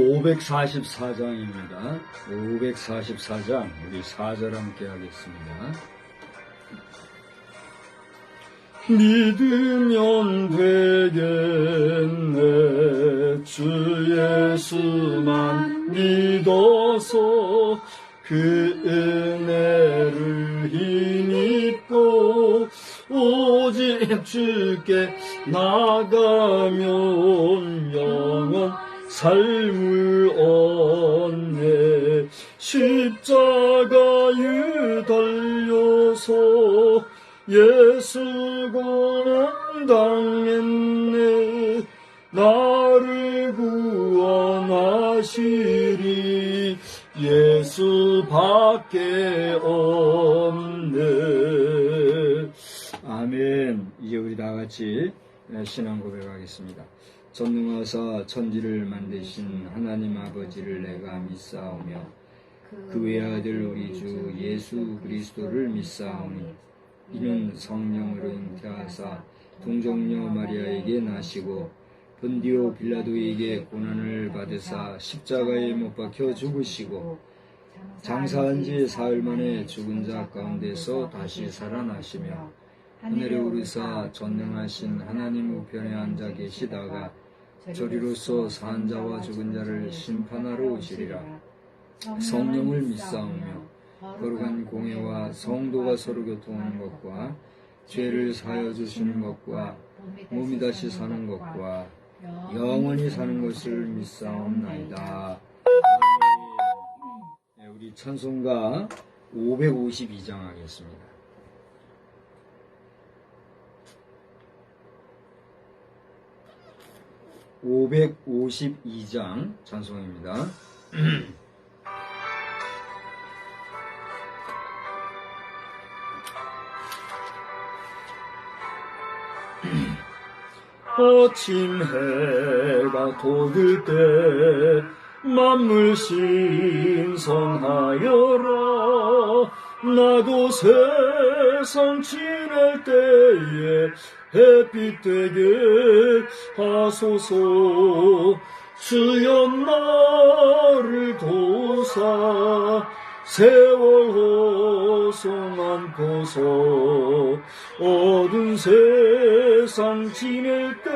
544장입니다. 544장 우리 4절 함께 하겠습니다. 믿으면 되겠네. 주 예수만 믿어서 그 은혜를 힘입고 오직 주께 나가면 영원 삶을 얻네. 십자가에 달려서 예수 고난 당했네. 나를 구원하시리 예수밖에 없네. 아멘. 이제 우리 다 같이 신앙 고백하겠습니다. 전능하사 천지를 만드신 하나님 아버지를 내가 믿사오며 그 외아들 우리 주 예수 그리스도를 믿사오니 이는 성령으로 잉태하사 동정녀 마리아에게 나시고 본디오 빌라도에게 고난을 받으사 십자가에 못 박혀 죽으시고 장사한 지 사흘 만에 죽은 자 가운데서 다시 살아나시며 하늘에 오르사 전능하신 하나님 우편에 앉아 계시다가 저리로서 산 자와 죽은 자를 심판하러 오시리라. 성령을 믿사오며 거룩한 공회와 성도가 서로 교통하는 것과 죄를 사하여 주시는 것과 몸이 다시 사는 것과 영원히 사는 것을 믿사옵나이다. 네, 우리 찬송가 552장 하겠습니다. (552장) 찬송입니다. 아침 해가 돋을 때 만물 신성하여라. 나도 세상 지낼 때에 햇빛 되게 하소서. 주여 나를 도우사 세월 호송한 보소. 어두운 세상 지낼 때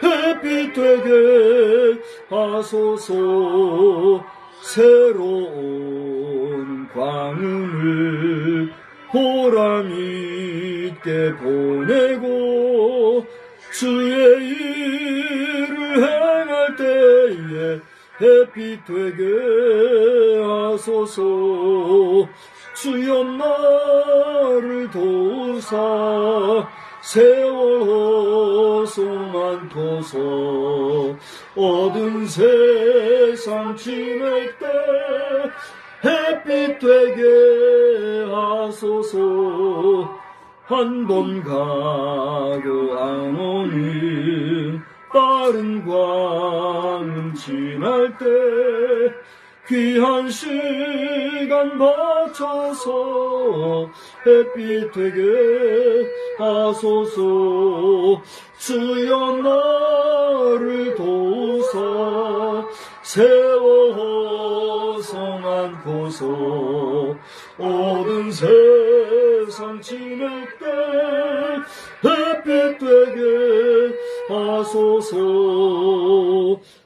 햇빛 되게 하소서. 새로운 광음을 보람있게 보내고 주의 일을 행할 때에 햇빛 되게 하소서. 주여 나를 도우사 세월 호송한 도서. 어두운 세상 지낼 때 햇빛 되게 하소서. 한 번 가고 안 오는 빠른 광음 지날 때 귀한 시간 바쳐서 햇빛 되게 하소서. 주여 나를 도우사 세월 호송한 고소. 어두운 세상 지낼 때 햇빛 되게 하소서.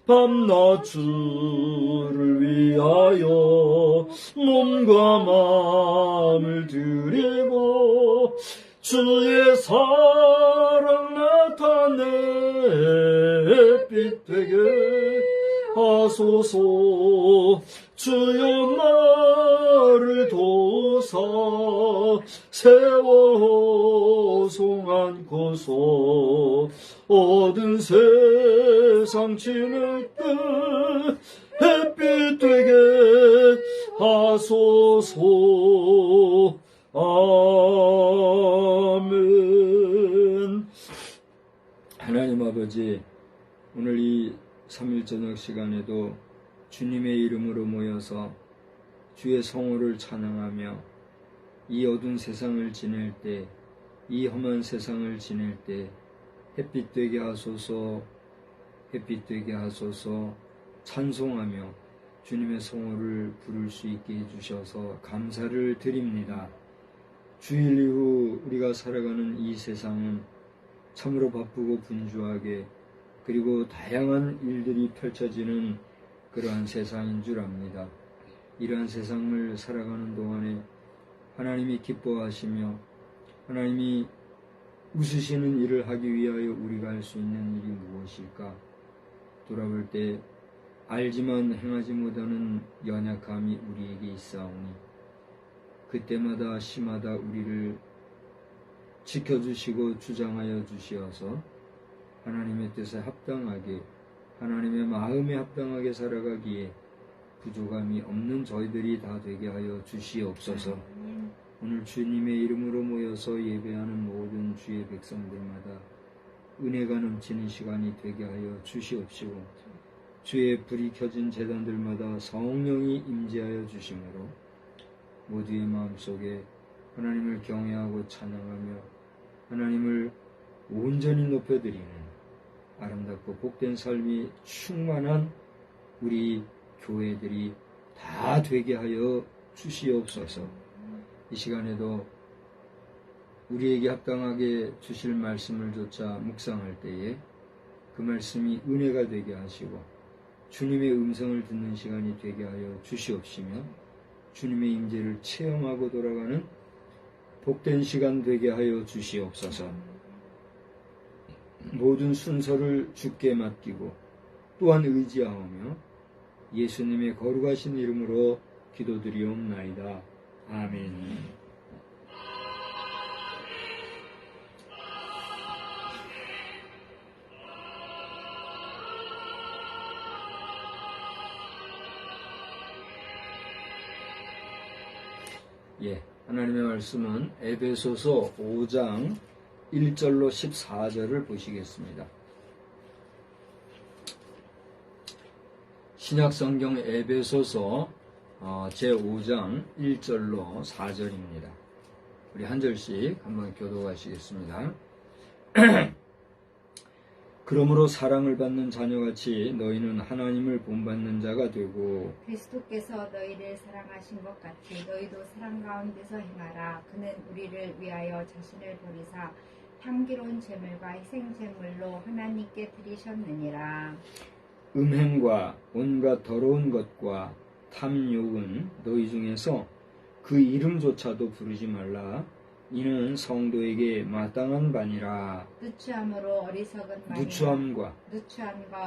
밤낮 주를 위하여 몸과 마음을 드리고 주의 사랑 나타내 햇빛 되게 하소서. 주여 나를 도우사 세월 호송한 고소. 어두운 세상 지낼 때 햇빛 되게 하소서. 아멘. 하나님 아버지, 오늘 이 3일 저녁 시간에도 주님의 이름으로 모여서 주의 성호를 찬양하며 이 어두운 세상을 지낼 때, 이 험한 세상을 지낼 때 햇빛 되게 하소서, 햇빛 되게 하소서 찬송하며 주님의 성호를 부를 수 있게 해주셔서 감사를 드립니다. 주일 이후 우리가 살아가는 이 세상은 참으로 바쁘고 분주하게 그리고 다양한 일들이 펼쳐지는 그러한 세상인 줄 압니다. 이러한 세상을 살아가는 동안에 하나님이 기뻐하시며 하나님이 웃으시는 일을 하기 위하여 우리가 할 수 있는 일이 무엇일까? 돌아볼 때 알지만 행하지 못하는 연약함이 우리에게 있사오니 그때마다 시마다 우리를 지켜주시고 주장하여 주시어서 하나님의 뜻에 합당하게 하나님의 마음에 합당하게 살아가기에 부족함이 없는 저희들이 다 되게 하여 주시옵소서. 오늘 주님의 이름으로 모여서 예배하는 모든 주의 백성들마다 은혜가 넘치는 시간이 되게 하여 주시옵시고 주의 불이 켜진 제단들마다 성령이 임재하여 주심으로 모두의 마음속에 하나님을 경외하고 찬양하며 하나님을 온전히 높여드리는 아름답고 복된 삶이 충만한 우리 교회들이 다 되게 하여 주시옵소서. 이 시간에도 우리에게 합당하게 주실 말씀을 조차 묵상할 때에 그 말씀이 은혜가 되게 하시고 주님의 음성을 듣는 시간이 되게 하여 주시옵시며 주님의 임재를 체험하고 돌아가는 복된 시간 되게 하여 주시옵소서. 모든 순서를 주께 맡기고 또한 의지하오며 예수님의 거룩하신 이름으로 기도드리옵나이다. 아멘. 하나님의 말씀은 에베소서 5장 1절로 14절을 보시겠습니다. 신약성경 에베소서 제5장 1절로 4절입니다. 우리 한 절씩 한번 교독하시겠습니다. 그러므로 사랑을 받는 자녀같이 너희는 하나님을 본받는 자가 되고 그리스도께서 너희를 사랑하신 것 같이 너희도 사랑 가운데서 행하라. 그는 우리를 위하여 자신을 버리사 향기로운 제물과 희생 제물로 하나님께 드리셨느니라. 음행과 온갖 더러운 것과 탐욕은 너희 중에서 그 이름조차도 부르지 말라. 이는 성도에게 마땅한 바니라. 누추함과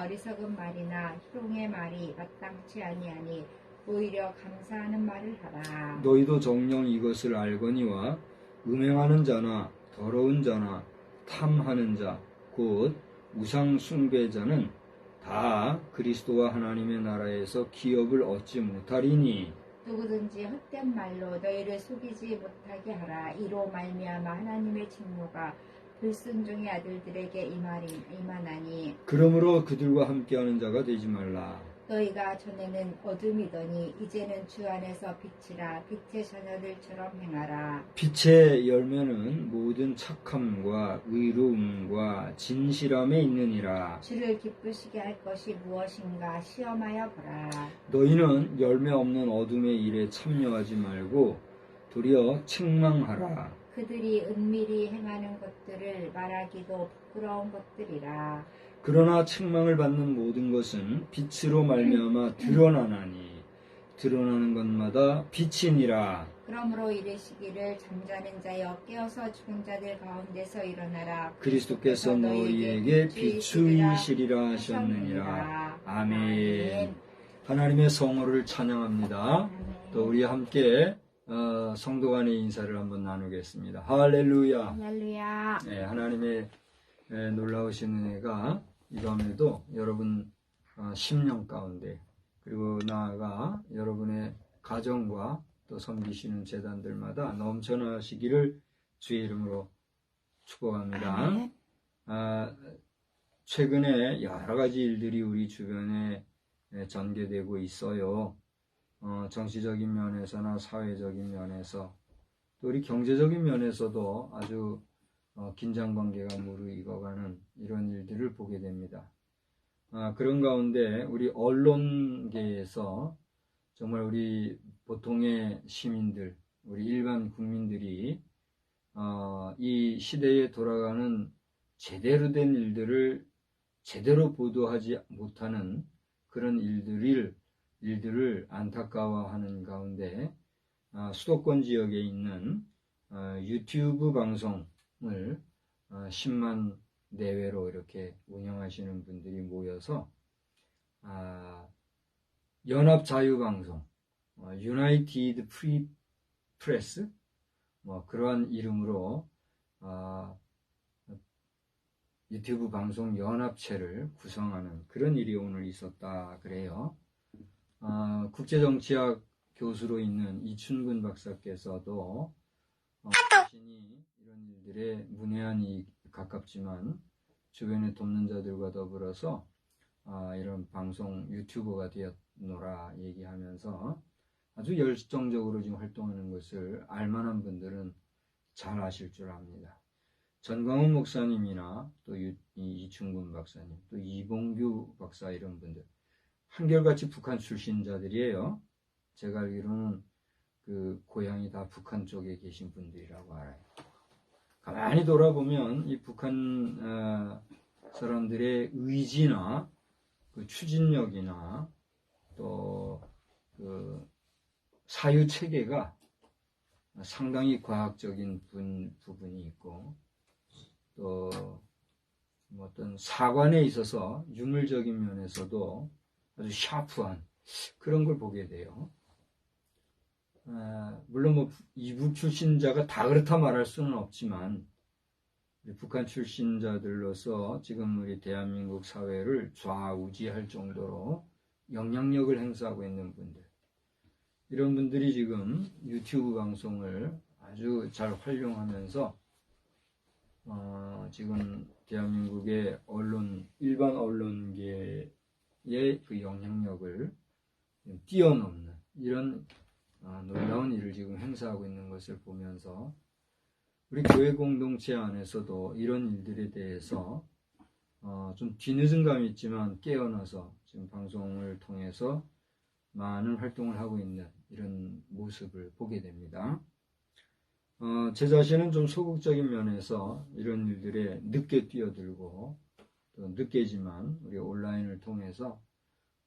어리석은 말이나 희롱의 말이 마땅치 아니하니 오히려 감사하는 말을 하라. 너희도 정녕 이것을 알거니와 음행하는 자나 더러운 자나 탐하는 자 곧 우상 숭배자는 다 그리스도와 하나님의 나라에서 기업을 얻지 못하리니 누구든지 헛된 말로 너희를 속이지 못하게 하라. 이로 말미암아 하나님의 진노가 불순종의 아들들에게 임하나니 그러므로 그들과 함께하는 자가 되지 말라. 너희가 전에는 어둠이더니 이제는 주 안에서 빛이라. 빛의 자녀들처럼 행하라. 빛의 열매는 모든 착함과 의로움과 진실함에 있느니라. 주를 기쁘시게 할 것이 무엇인가 시험하여 보라. 너희는 열매 없는 어둠의 일에 참여하지 말고 도리어 책망하라. 그들이 은밀히 행하는 것들을 말하기도 부끄러운 것들이라. 그러나 책망을 받는 모든 것은 빛으로 말미암아 드러나나니 드러나는 것마다 빛이니라. 그러므로 이르시기를 잠자는 자여 깨어서 죽은 자들 가운데서 일어나라. 그리스도께서 너희에게 비추이시리라 하셨느니라. 아멘. 하나님의 성호를 찬양합니다. 또 우리 함께 성도 간의 인사를 한번 나누겠습니다. 할렐루야. 할렐루야. 네, 하나님의 놀라우신 은혜가 이 밤에도 여러분 심령 가운데 그리고 나아가 여러분의 가정과 또 섬기시는 재단들마다 넘쳐나시기를 주의 이름으로 축복합니다. 최근에 여러 가지 일들이 우리 주변에 전개되고 있어요. 정치적인 면에서나 사회적인 면에서 또 우리 경제적인 면에서도 아주 긴장관계가 무르익어가는 이런 일들을 보게 됩니다. 그런 가운데 우리 언론계에서 정말 우리 보통의 시민들, 우리 일반 국민들이 이 시대에 돌아가는 제대로 된 일들을 제대로 보도하지 못하는 그런 일들을 안타까워하는 가운데 수도권 지역에 있는 유튜브 방송을 10만 내외로 이렇게 운영하시는 분들이 모여서 연합자유방송, 유나이티드 프리 프레스, 그러한 이름으로 유튜브 방송 연합체를 구성하는 그런 일이 오늘 있었다 그래요. 국제정치학 교수로 있는 이춘근 박사께서도 자신이 이런 일들에 문외한이 가깝지만 주변에 돕는 자들과 더불어서 이런 방송 유튜버가 되었노라 얘기하면서 아주 열정적으로 지금 활동하는 것을 알만한 분들은 잘 아실 줄 압니다. 전광훈 목사님이나 또 이충근 박사님, 또 이봉규 박사 이런 분들 한결같이 북한 출신자들이에요. 제가 알기로는 그 고향이 다 북한 쪽에 계신 분들이라고 알아요. 가만히 돌아보면 이 북한 사람들의 의지나 그 추진력이나 또 그 사유 체계가 상당히 과학적인 부분이 있고 또 어떤 사관에 있어서 유물적인 면에서도 아주 샤프한 그런 걸 보게 돼요. 물론 이북 출신자가 다 그렇다 말할 수는 없지만 북한 출신자들로서 지금 우리 대한민국 사회를 좌우지할 정도로 영향력을 행사하고 있는 분들, 이런 분들이 지금 유튜브 방송을 아주 잘 활용하면서 지금 대한민국의 일반 언론계의 그 영향력을 뛰어넘는 이런 놀라운 일을 지금 행사하고 있는 것을 보면서 우리 교회 공동체 안에서도 이런 일들에 대해서 좀 뒤늦은 감이 있지만 깨어나서 지금 방송을 통해서 많은 활동을 하고 있는 이런 모습을 보게 됩니다. 제 자신은 좀 소극적인 면에서 이런 일들에 늦게 뛰어들고 또 늦게지만 우리 온라인을 통해서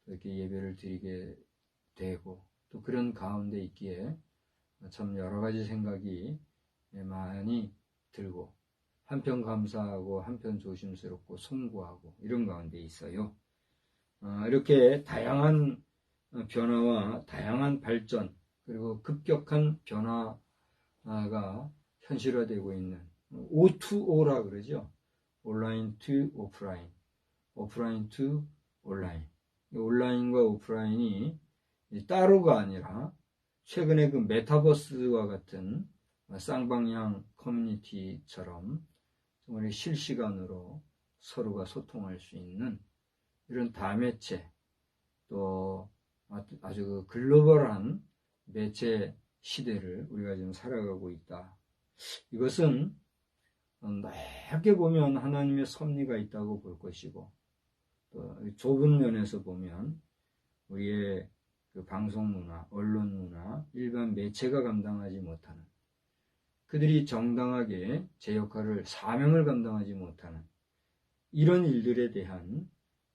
이렇게 예배를 드리게 되고 또 그런 가운데 있기에 참 여러 가지 생각이 많이 들고 한편 감사하고 한편 조심스럽고 송구하고 이런 가운데 있어요. 이렇게 다양한 변화와 다양한 발전 그리고 급격한 변화가 현실화되고 있는 O2O라 그러죠. 온라인 to 오프라인, 오프라인 to 온라인. 온라인과 오프라인이 따로가 아니라 최근에 그 메타버스와 같은 쌍방향 커뮤니티처럼 정말 실시간으로 서로가 소통할 수 있는 이런 다매체 또 아주 그 글로벌한 매체 시대를 우리가 지금 살아가고 있다. 이것은 넓게 보면 하나님의 섭리가 있다고 볼 것이고 또 좁은 면에서 보면 우리의 그 방송 문화, 언론 문화, 일반 매체가 감당하지 못하는 그들이 정당하게 제 역할을 사명을 감당하지 못하는 이런 일들에 대한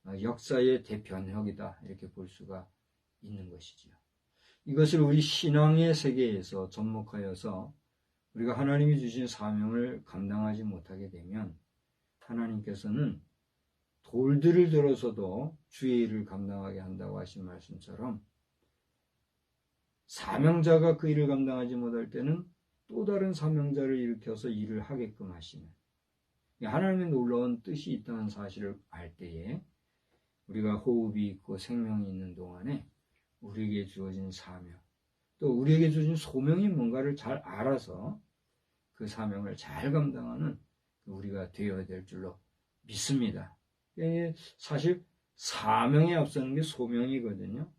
역사의 대변혁이다 이렇게 볼 수가 있는 것이지요. 이것을 우리 신앙의 세계에서 접목하여서 우리가 하나님이 주신 사명을 감당하지 못하게 되면 하나님께서는 돌들을 들어서도 주의 일을 감당하게 한다고 하신 말씀처럼 사명자가 그 일을 감당하지 못할 때는 또 다른 사명자를 일으켜서 일을 하게끔 하시는 하나님의 놀라운 뜻이 있다는 사실을 알 때에 우리가 호흡이 있고 생명이 있는 동안에 우리에게 주어진 사명 또 우리에게 주어진 소명이 뭔가를 잘 알아서 그 사명을 잘 감당하는 우리가 되어야 될 줄로 믿습니다. 사실 사명에 앞서는 게 소명이거든요.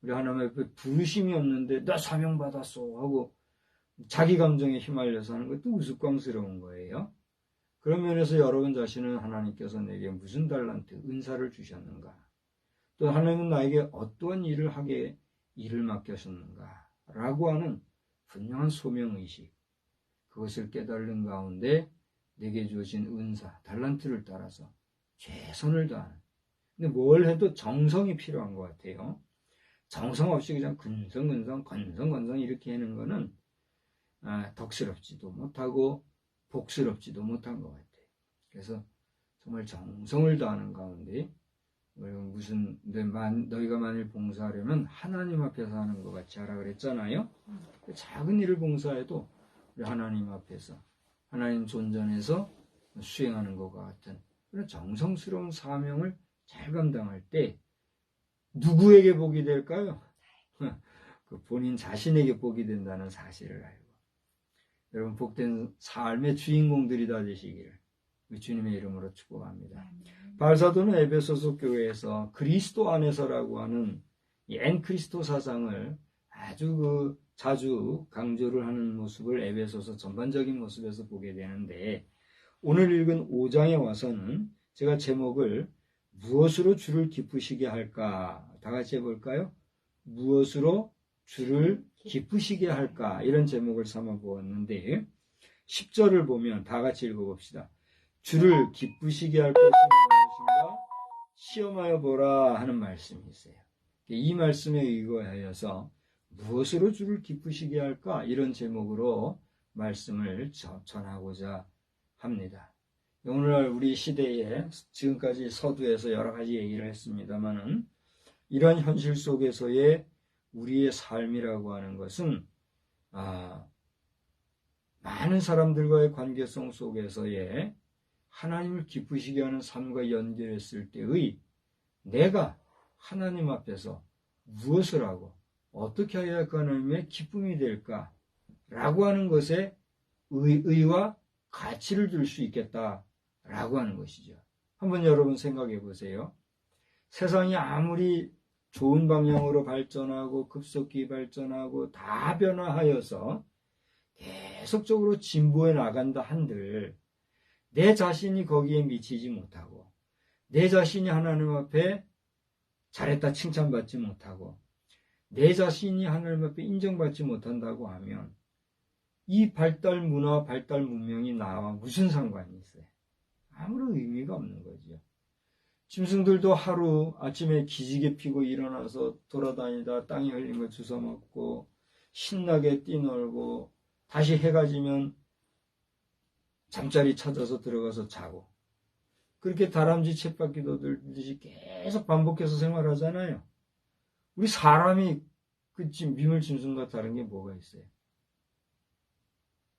우리 하나님 앞에 부르심이 없는데 나 사명 받았어 하고 자기 감정에 휘말려서 하는 것도 우스꽝스러운 거예요. 그런 면에서 여러분 자신은 하나님께서 내게 무슨 달란트, 은사를 주셨는가? 또 하나님은 나에게 어떠한 일을 하게 일을 맡겼었는가? 라고 하는 분명한 소명의식, 그것을 깨달는 가운데 내게 주어진 은사, 달란트를 따라서 최선을 다하는. 근데 뭘 해도 정성이 필요한 것 같아요. 정성 없이 그냥 건성 이렇게 하는 거는 덕스럽지도 못하고 복스럽지도 못한 것 같아요. 그래서 정말 정성을 다하는 가운데 너희가 만일 봉사하려면 하나님 앞에서 하는 것 같이 하라 그랬잖아요. 작은 일을 봉사해도 우리 하나님 앞에서 하나님 존전에서 수행하는 것과 같은 그런 정성스러운 사명을 잘 감당할 때 누구에게 복이 될까요? 그 본인 자신에게 복이 된다는 사실을 알고 여러분 복된 삶의 주인공들이 다 되시기를 주님의 이름으로 축복합니다. 바울사도는 에베소서 교회에서 그리스도 안에서라고 하는 옛 그리스도 사상을 아주 자주 강조를 하는 모습을 에베소서 전반적인 모습에서 보게 되는데 오늘 읽은 5장에 와서는 제가 제목을 무엇으로 주를 기쁘시게 할까? 다 같이 해볼까요? 무엇으로 주를 기쁘시게 할까? 이런 제목을 삼아 보았는데 10절을 보면 다 같이 읽어봅시다. 주를 기쁘시게 할 것이 무엇인가? 시험하여 보라 하는 말씀이 있어요. 이 말씀에 의거하여서 무엇으로 주를 기쁘시게 할까? 이런 제목으로 말씀을 전하고자 합니다. 오늘날 우리 시대에 지금까지 서두에서 여러 가지 얘기를 했습니다만은 이런 현실 속에서의 우리의 삶이라고 하는 것은 많은 사람들과의 관계성 속에서의 하나님을 기쁘시게 하는 삶과 연결했을 때의 내가 하나님 앞에서 무엇을 하고 어떻게 해야 그 하나님의 기쁨이 될까라고 하는 것에 의와 가치를 줄 수 있겠다라고 하는 것이죠. 한번 여러분 생각해 보세요. 세상이 아무리 좋은 방향으로 발전하고 급속히 발전하고 다 변화하여서 계속적으로 진보해 나간다 한들 내 자신이 거기에 미치지 못하고 내 자신이 하나님 앞에 잘했다 칭찬받지 못하고 내 자신이 하나님 앞에 인정받지 못한다고 하면 이 발달 문화, 발달 문명이 나와 무슨 상관이 있어요? 아무런 의미가 없는 거죠. 짐승들도 하루 아침에 기지개 피고 일어나서 돌아다니다 땅에 흘린 거 주워 먹고 신나게 뛰놀고 다시 해가 지면 잠자리 찾아서 들어가서 자고 그렇게 다람쥐 쳇바퀴 돌듯이 계속 반복해서 생활하잖아요. 우리 사람이 그 미물 짐승과 다른 게 뭐가 있어요?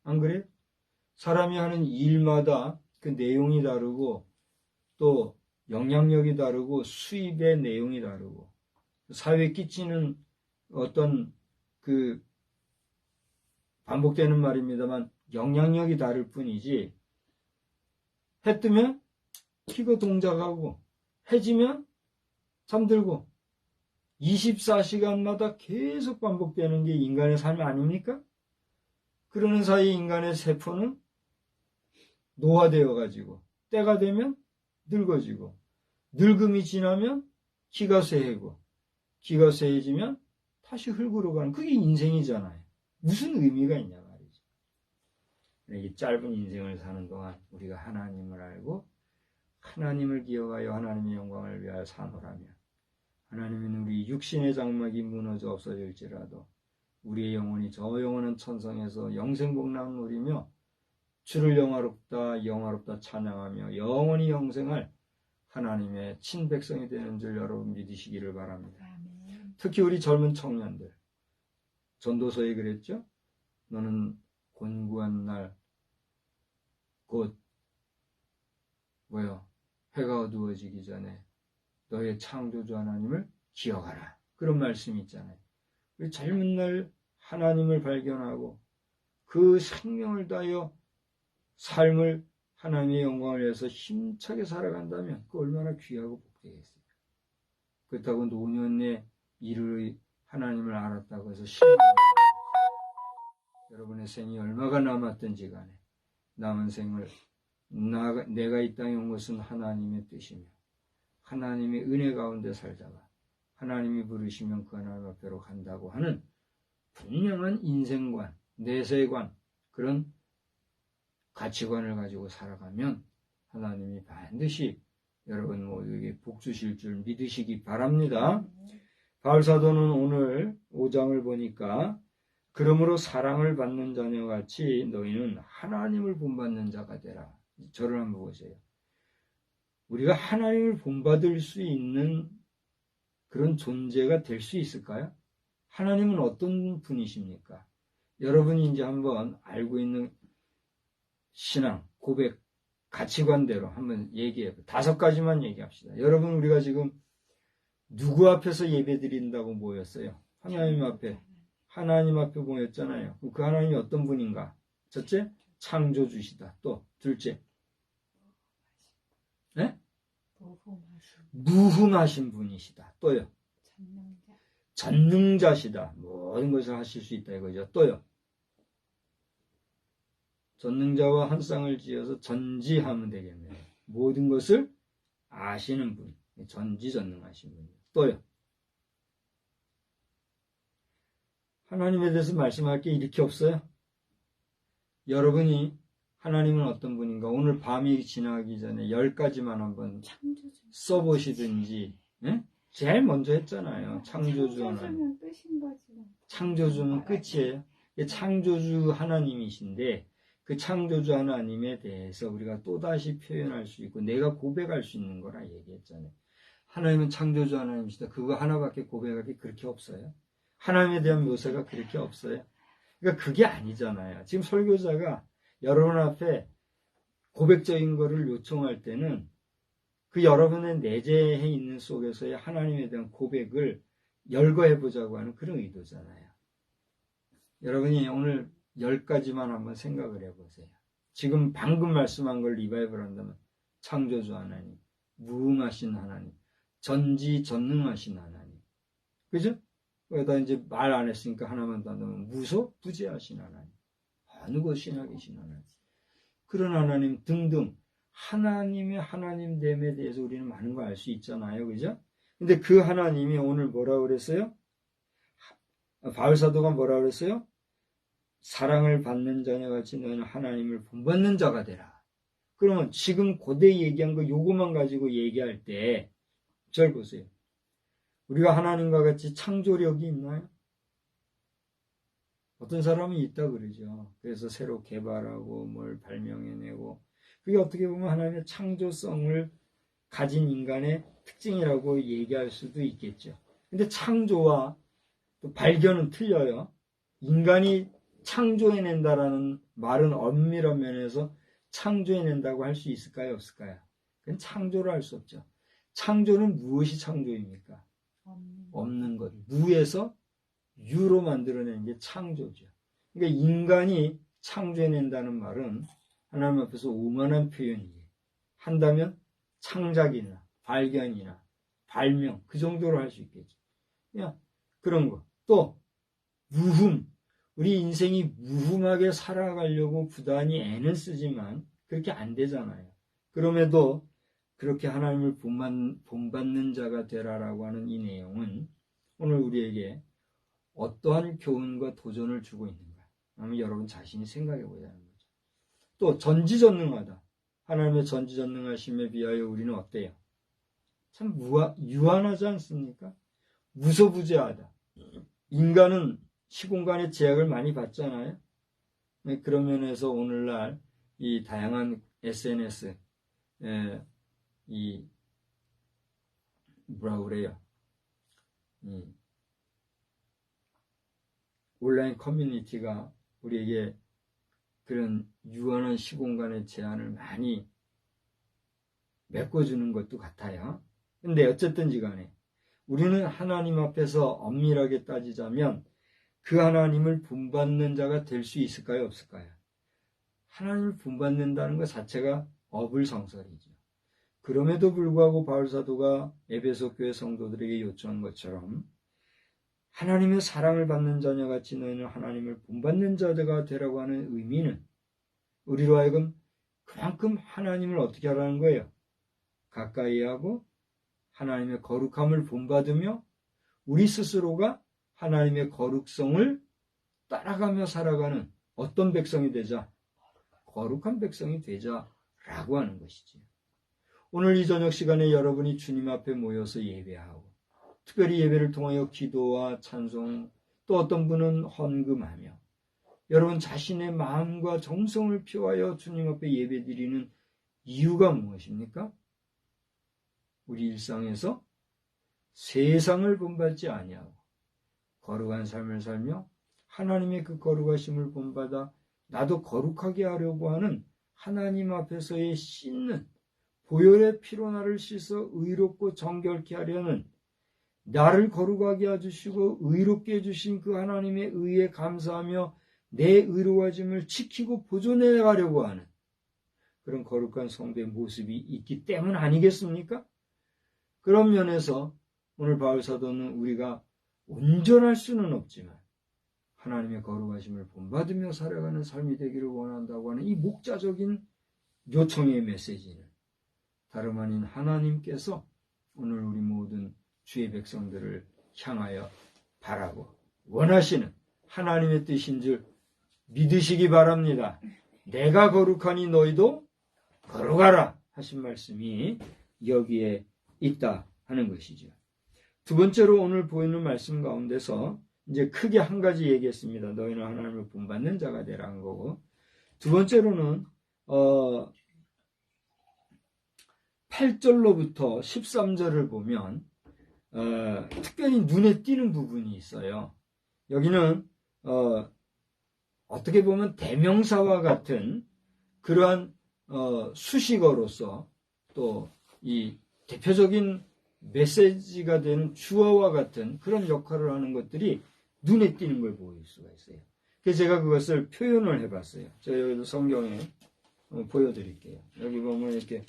안 그래요? 사람이 하는 일마다 그 내용이 다르고 또 영향력이 다르고 수입의 내용이 다르고 사회에 끼치는 어떤 그 반복되는 말입니다만 영향력이 다를 뿐이지 해 뜨면 키가 동작하고 해 지면 잠들고 24시간마다 계속 반복되는 게 인간의 삶 아닙니까? 그러는 사이 인간의 세포는 노화되어 가지고 때가 되면 늙어지고 늙음이 지나면 기가 쇠해고 기가 쇠해지면 다시 흙으로 가는 그게 인생이잖아요. 무슨 의미가 있냐 말이죠. 이 짧은 인생을 사는 동안 우리가 하나님을 알고 하나님을 기억하여 하나님의 영광을 위하여 사노라면 하나님은 우리 육신의 장막이 무너져 없어질지라도 우리의 영혼이 저 영원한 천성에서 영생복락을 누리며 주를 영화롭다 찬양하며 영원히 영생할 하나님의 친백성이 되는 줄 여러분 믿으시기를 바랍니다. 아멘. 특히 우리 젊은 청년들 전도서에 그랬죠? 너는 곤고한 날 곧 해가 어두워지기 전에 너의 창조주 하나님을 기억하라. 그런 말씀이 있잖아요. 우리 젊은 날 하나님을 발견하고 그 생명을 다하여 삶을 하나님의 영광을 위해서 힘차게 살아간다면 그 얼마나 귀하고 복되겠어요. 그렇다고 노년에 이를 하나님을 알았다고 해서 여러분의 생이 얼마가 남았든지 간에 남은 생을 내가 이 땅에 온 것은 하나님의 뜻이며 하나님의 은혜 가운데 살다가 하나님이 부르시면 그 하나님 앞으로 간다고 하는 분명한 인생관, 내세관 그런 가치관을 가지고 살아가면 하나님이 반드시 여러분 모두에게 복 주실 줄 믿으시기 바랍니다. 바울사도는 오늘 5장을 보니까 그러므로 사랑을 받는 자녀같이 너희는 하나님을 본받는 자가 되라 저를 한번 보세요. 우리가 하나님을 본받을 수 있는 그런 존재가 될 수 있을까요? 하나님은 어떤 분이십니까? 여러분이 이제 한번 알고 있는 신앙, 고백, 가치관대로 한번 얘기해요. 5가지만 얘기합시다. 여러분, 우리가 지금 누구 앞에서 예배 드린다고 모였어요? 하나님 앞에. 하나님 앞에 모였잖아요. 그 하나님이 어떤 분인가? 첫째, 창조주시다. 또, 둘째, 네? 무흠하신 분이시다. 또요, 전능자시다. 모든 것을 하실 수 있다 이거죠. 또요, 전능자와 한 쌍을 지어서 전지하면 되겠네요. 모든 것을 아시는 분, 전지전능하신 분. 또요, 하나님에 대해서 말씀할 게 이렇게 없어요? 여러분이 하나님은 어떤 분인가 오늘 밤이 지나기 전에 10가지만 한번 써보시든지. 예? 제일 먼저 했잖아요. 창조주 하나님. 창조주는 끝이에요. 창조주 하나님이신데 그 창조주 하나님에 대해서 우리가 또다시 표현할 수 있고 내가 고백할 수 있는 거라 얘기했잖아요. 하나님은 창조주 하나님이시다. 그거 하나밖에 고백할 게 그렇게 없어요. 하나님에 대한 묘사가 그렇게 없어요. 그러니까 그게 아니잖아요. 지금 설교자가 여러분 앞에 고백적인 거를 요청할 때는 그 여러분의 내재해 있는 속에서의 하나님에 대한 고백을 열거해 보자고 하는 그런 의도잖아요. 여러분이 오늘 10가지만 한번 생각을 해보세요. 지금 방금 말씀한 걸 리바이벌 한다면 창조주 하나님, 무음하신 하나님, 전지전능하신 하나님. 그죠? 거기다 이제 말 안 했으니까 하나만 더 넣으면 무소부재하신 하나님, 어느 곳이나 계신 하나님, 그런 하나님 등등 하나님의 하나님됨에 대해서 우리는 많은 걸 알 수 있잖아요. 그죠? 근데 그 하나님이 오늘 뭐라고 그랬어요? 바울사도가 뭐라고 그랬어요? 사랑을 받는 자녀같이 너희는 하나님을 본받는 자가 되라. 그러면 지금 고대 얘기한 거 요거만 가지고 얘기할 때 절 보세요. 우리가 하나님과 같이 창조력이 있나요? 어떤 사람은 있다 그러죠. 그래서 새로 개발하고 뭘 발명해내고 그게 어떻게 보면 하나님의 창조성을 가진 인간의 특징이라고 얘기할 수도 있겠죠. 근데 창조와 또 발견은 틀려요. 인간이 창조해낸다라는 말은 엄밀한 면에서 창조해낸다고 할 수 있을까요? 없을까요? 그건 창조를 할 수 없죠. 창조는 무엇이 창조입니까? 없는 것. 무에서 유로 만들어내는 게 창조죠. 그러니까 인간이 창조해낸다는 말은 하나님 앞에서 오만한 표현이에요. 한다면 창작이나 발견이나 발명 그 정도로 할 수 있겠죠. 그냥 그런 거. 또 무흠. 우리 인생이 무흠하게 살아가려고 부단히 애는 쓰지만 그렇게 안 되잖아요. 그럼에도 그렇게 하나님을 본받는 자가 되라라고 하는 이 내용은 오늘 우리에게 어떠한 교훈과 도전을 주고 있는가? 하면 여러분 자신이 생각해 보자는 거죠. 또 전지전능하다. 하나님의 전지전능하심에 비하여 우리는 어때요? 참 유한하지 않습니까? 무소부재하다. 인간은 시공간의 제약을 많이 받잖아요. 그런 면에서 오늘날 이 다양한 SNS, 뭐라 그래요? 온라인 커뮤니티가 우리에게 그런 유한한 시공간의 제한을 많이 메꿔주는 것도 같아요. 근데 어쨌든지 간에 우리는 하나님 앞에서 엄밀하게 따지자면 그 하나님을 본받는 자가 될 수 있을까요? 없을까요? 하나님을 본받는다는 것 자체가 어불성설이죠. 그럼에도 불구하고 바울사도가 에베소 교회 성도들에게 요청한 것처럼 하나님의 사랑을 받는 자녀같이 너희는 하나님을 본받는 자가 되라고 하는 의미는 우리로 하여금 그만큼 하나님을 어떻게 하라는 거예요? 가까이 하고 하나님의 거룩함을 본받으며 우리 스스로가 하나님의 거룩성을 따라가며 살아가는 어떤 백성이 되자? 거룩한 백성이 되자라고 하는 것이지. 오늘 이 저녁 시간에 여러분이 주님 앞에 모여서 예배하고 특별히 예배를 통하여 기도와 찬송 또 어떤 분은 헌금하며 여러분 자신의 마음과 정성을 표하여 주님 앞에 예배드리는 이유가 무엇입니까? 우리 일상에서 세상을 본받지 아니하고 거룩한 삶을 살며 하나님의 그 거룩하심을 본받아 나도 거룩하게 하려고 하는 하나님 앞에서의 씻는 보혈의 피로 나를 씻어 의롭고 정결케 하려는 나를 거룩하게 해주시고 의롭게 해주신 그 하나님의 의에 감사하며 내 의로워짐을 지키고 보존해 가려고 하는 그런 거룩한 성도의 모습이 있기 때문 아니겠습니까? 그런 면에서 오늘 바울 사도는 우리가 온전할 수는 없지만 하나님의 거룩하심을 본받으며 살아가는 삶이 되기를 원한다고 하는 이 목자적인 요청의 메시지는 다름 아닌 하나님께서 오늘 우리 모든 주의 백성들을 향하여 바라고 원하시는 하나님의 뜻인 줄 믿으시기 바랍니다. 내가 거룩하니 너희도 거룩하라 하신 말씀이 여기에 있다 하는 것이죠. 두 번째로 오늘 보이는 말씀 가운데서 이제 크게 한 가지 얘기했습니다. 너희는 하나님을 본받는 자가 되라 한 거고, 두 번째로는 8절로부터 13절을 보면 특별히 눈에 띄는 부분이 있어요. 여기는 어떻게 보면 대명사와 같은 그러한 수식어로서 또 이 대표적인 메시지가 되는 주어와 같은 그런 역할을 하는 것들이 눈에 띄는 걸 보일 수가 있어요. 그래서 제가 그것을 표현을 해봤어요. 제가 여기도 성경에 보여드릴게요. 여기 보면 이렇게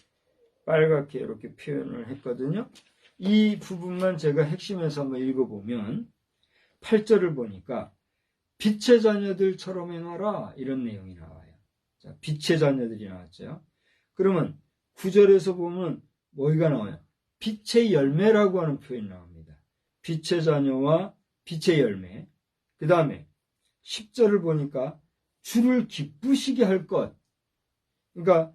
빨갛게 이렇게 표현을 했거든요. 이 부분만 제가 핵심에서 한번 읽어보면 8절을 보니까 빛의 자녀들처럼 행하라 이런 내용이 나와요. 자, 빛의 자녀들이 나왔죠. 그러면 9절에서 보면 뭐가 나와요? 빛의 열매라고 하는 표현이 나옵니다. 빛의 자녀와 빛의 열매. 그 다음에 10절을 보니까 주를 기쁘시게 할 것. 그러니까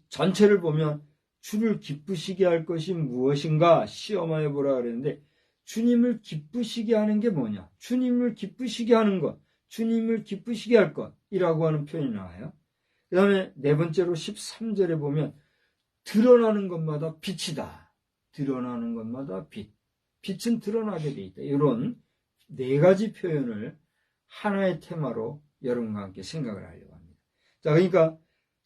전체를 보면 주를 기쁘시게 할 것이 무엇인가 시험하여 보라 그랬는데 주님을 기쁘시게 하는 게 뭐냐? 주님을 기쁘시게 하는 것, 주님을 기쁘시게 할 것이라고 하는 표현이 나와요. 그 다음에 네 번째로 13절에 보면 드러나는 것마다 빛이다. 드러나는 것마다 빛. 빛은 드러나게 돼 있다. 이런 네 가지 표현을 하나의 테마로 여러분과 함께 생각을 하려고 합니다. 자, 그러니까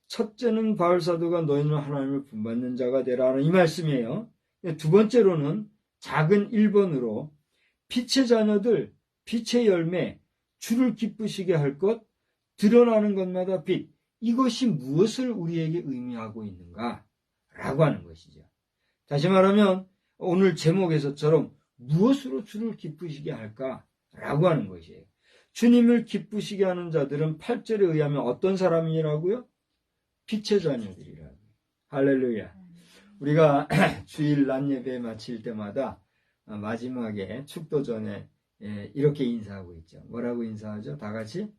첫째는 바울 사도가 너희는 하나님을 본받는 자가 되라는 이 말씀이에요. 두 번째로는 작은 1번으로 빛의 자녀들, 빛의 열매, 주를 기쁘시게 할 것, 드러나는 것마다 빛. 이것이 무엇을 우리에게 의미하고 있는가? 라고 하는 것이죠. 다시 말하면 오늘 제목에서처럼 무엇으로 주를 기쁘시게 할까? 라고 하는 것이에요. 주님을 기쁘시게 하는 자들은 8절에 의하면 어떤 사람이라고요? 빛의 자녀들이라고. 할렐루야. 우리가 주일 낮 예배 마칠 때마다 마지막에 축도 전에 이렇게 인사하고 있죠. 뭐라고 인사하죠? 다 같이?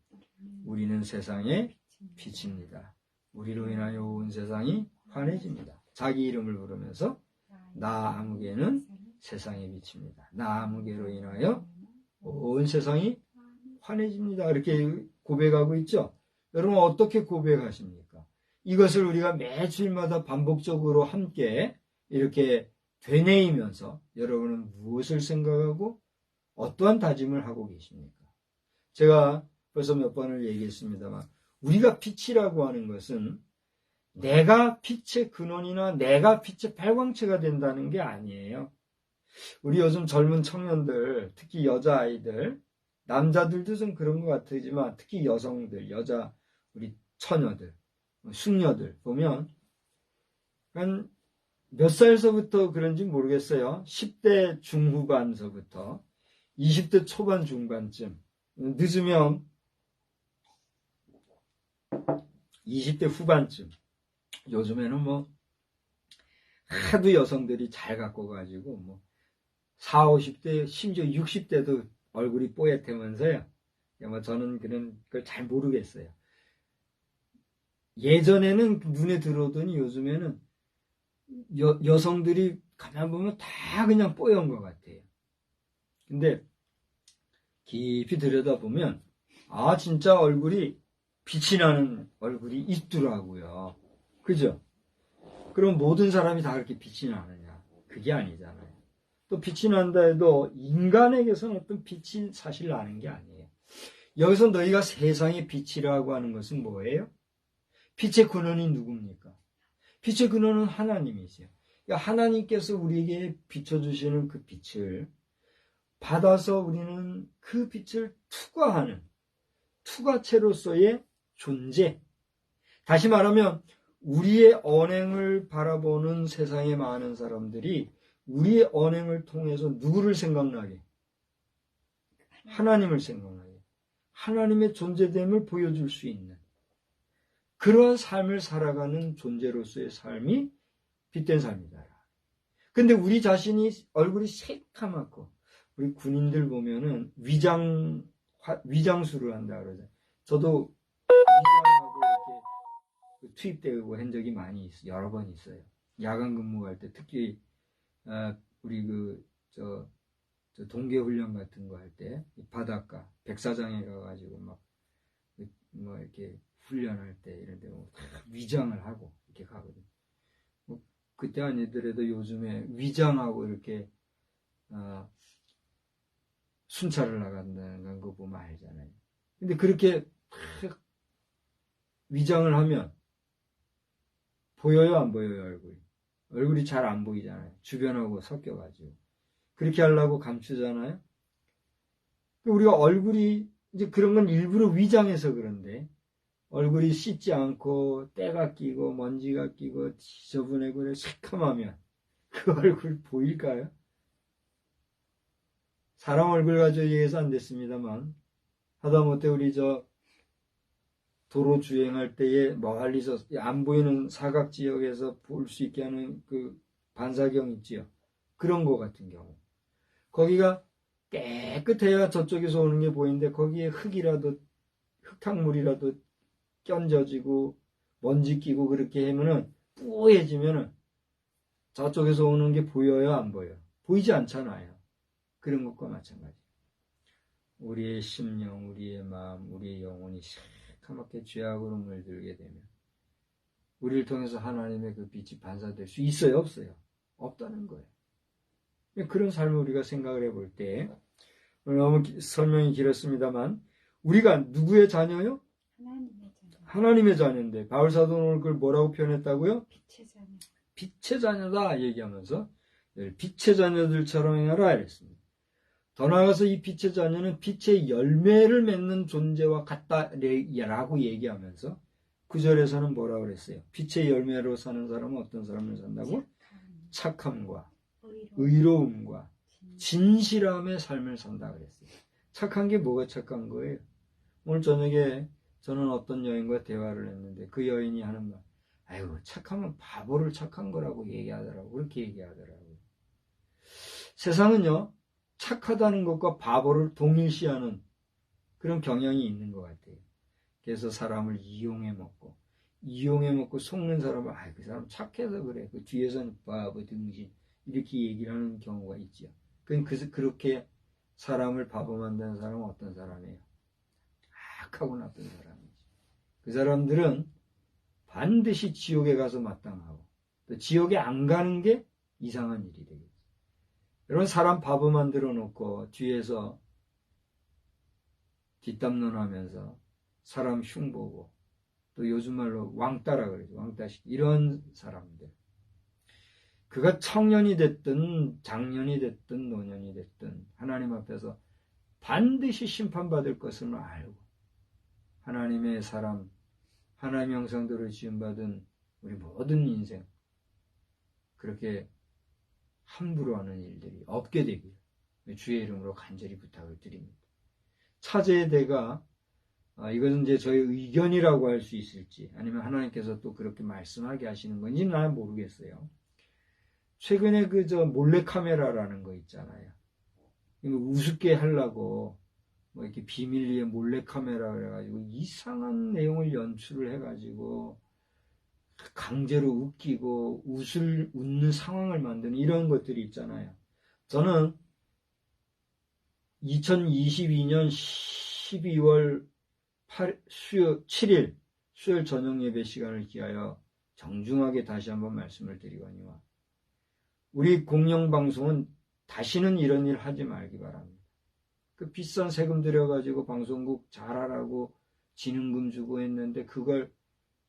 우리는 세상의 빛입니다. 우리로 인하여 온 세상이 환해집니다. 자기 이름을 부르면서 나 아무개는 세상의 빛입니다. 나 아무개로 인하여 온 세상이 환해집니다. 이렇게 고백하고 있죠. 여러분 어떻게 고백하십니까? 이것을 우리가 매주일마다 반복적으로 함께 이렇게 되뇌이면서 여러분은 무엇을 생각하고 어떠한 다짐을 하고 계십니까? 제가 벌써 몇 번을 얘기했습니다만 우리가 빛이라고 하는 것은 내가 빛의 근원이나 내가 빛의 발광체가 된다는 게 아니에요. 우리 요즘 젊은 청년들, 특히 여자아이들, 남자들도 좀 그런 것 같지만 특히 여성들, 여자 우리 처녀들, 숙녀들 보면 한 몇 살서부터 그런지 모르겠어요. 10대 중후반서부터 20대 초반 중반쯤, 늦으면 20대 후반쯤. 요즘에는 뭐 하도 여성들이 잘 갖고 가지고 뭐 40, 50대 심지어 60대도 얼굴이 뽀얗다면서요. 뭐 저는 그런 걸 잘 모르겠어요. 예전에는 눈에 들어오더니 요즘에는 여성들이 가만 보면 다 그냥 뽀얀 것 같아요. 근데 깊이 들여다보면 진짜 얼굴이 빛이 나는 얼굴이 있더라고요. 그죠? 그럼 모든 사람이 다 그렇게 빛이 나느냐? 그게 아니잖아요. 또 빛이 난다 해도 인간에게서는 어떤 빛이 사실 나는 게 아니에요. 여기서 너희가 세상의 빛이라고 하는 것은 뭐예요? 빛의 근원이 누굽니까? 빛의 근원은 하나님이세요. 그러니까 하나님께서 우리에게 비춰주시는 그 빛을 받아서 우리는 그 빛을 투과하는 투과체로서의 존재. 다시 말하면 우리의 언행을 바라보는 세상의 많은 사람들이 우리의 언행을 통해서 누구를 생각나게? 하나님을 생각나게. 하나님의 존재됨을 보여줄 수 있는 그러한 삶을 살아가는 존재로서의 삶이 빛된 삶이다. 근데 우리 자신이 얼굴이 새까맣고 우리 군인들 보면은 위장수를 한다 그러죠. 저도 위장하고 이렇게 투입되고 한 적이 많이 있어요. 여러 번 있어요. 야간 근무할 때 특히 우리 저 동계 훈련 같은 거 할 때 바닷가 백사장에 가가지고 뭐 이렇게 훈련할 때 이런 데 위장을 하고 이렇게 가거든요. 뭐 그때 아니더라도 요즘에 위장하고 이렇게 순찰을 나간다는 거 보면 알잖아요. 근데 그렇게 위장을 하면 보여요, 안 보여요, 얼굴이? 얼굴이 잘 안 보이잖아요. 주변하고 섞여가지고. 그렇게 하려고 감추잖아요. 우리가 얼굴이 이제 그런 건 일부러 위장해서 그런데 얼굴이 씻지 않고 때가 끼고 먼지가 끼고 지저분하고 새카마면 그 얼굴 보일까요? 사람 얼굴 가지고 얘기해서 안 됐습니다만 하다못해 우리 도로 주행할 때에 멀리서 안 보이는 사각 지역에서 볼 수 있게 하는 그 반사경 있지요. 그런 거 같은 경우. 거기가 깨끗해야 저쪽에서 오는 게 보이는데 거기에 흙탕물이라도 껴져지고 먼지 끼고 그렇게 하면은 뿌해지면은 저쪽에서 오는 게 보여요, 안 보여요? 보이지 않잖아요. 그런 것과 마찬가지. 우리의 심령, 우리의 마음, 우리의 영혼이 새카맣게 죄악으로 물들게 되면 우리를 통해서 하나님의 그 빛이 반사될 수 있어요, 없어요? 없다는 거예요. 그런 삶을 우리가 생각을 해볼 때 너무 설명이 길었습니다만 우리가 누구의 자녀요? 하나님의 자녀인데 바울 사도는 오늘 그걸 뭐라고 표현했다고요? 빛의 자녀. 빛의 자녀다 얘기하면서 빛의 자녀들처럼 행하라 이랬습니다. 더 나아가서 이 빛의 자녀는 빛의 열매를 맺는 존재와 같다라고 얘기하면서 9절에서는 뭐라고 그랬어요? 빛의 열매로 사는 사람은 어떤 사람을 산다고? 착함과 의로움과 진실함의 삶을 산다 그랬어요. 착한 게 뭐가 착한 거예요? 오늘 저녁에 저는 어떤 여인과 대화를 했는데 그 여인이 하는 말, 아이고 착하면 바보를 착한 거라고 얘기하더라고. 그렇게 얘기하더라고요. 세상은요 착하다는 것과 바보를 동일시하는 그런 경향이 있는 것 같아요. 그래서 사람을 이용해 먹고 속는 사람을 그 사람 착해서 그래. 그 뒤에서는 바보 등신 이렇게 얘기를 하는 경우가 있죠. 그렇게 사람을 바보 만드는 사람은 어떤 사람이에요? 악하고 나쁜 사람이죠. 그 사람들은 반드시 지옥에 가서 마땅하고 또 지옥에 안 가는 게 이상한 일이 되겠죠. 여러분 사람 바보 만들어 놓고 뒤에서 뒷담론하면서 사람 흉보고 또 요즘 말로 왕따라 그러죠. 왕따식 이런 사람들. 그가 청년이 됐든 장년이 됐든 노년이 됐든 하나님 앞에서 반드시 심판받을 것을 알고 하나님의 사람, 하나님의 형상대로 지음받은 우리 모든 인생 그렇게 함부로 하는 일들이 없게 되길 주의 이름으로 간절히 부탁을 드립니다. 차제의 대가 이것은 이제 저의 의견이라고 할 수 있을지 아니면 하나님께서 또 그렇게 말씀하게 하시는 건지는 난 모르겠어요. 최근에 몰래카메라라는 거 있잖아요. 우습게 하려고 뭐 이렇게 비밀리에 몰래카메라 그래가지고 이상한 내용을 연출을 해가지고 강제로 웃기고 웃는 상황을 만드는 이런 것들이 있잖아요. 저는 2022년 12월 7일 수요일 저녁 예배 시간을 기하여 정중하게 다시 한번 말씀을 드리거니와 우리 공영방송은 다시는 이런 일 하지 말기 바랍니다. 그 비싼 세금 들여가지고 방송국 잘하라고 진흥금 주고 했는데 그걸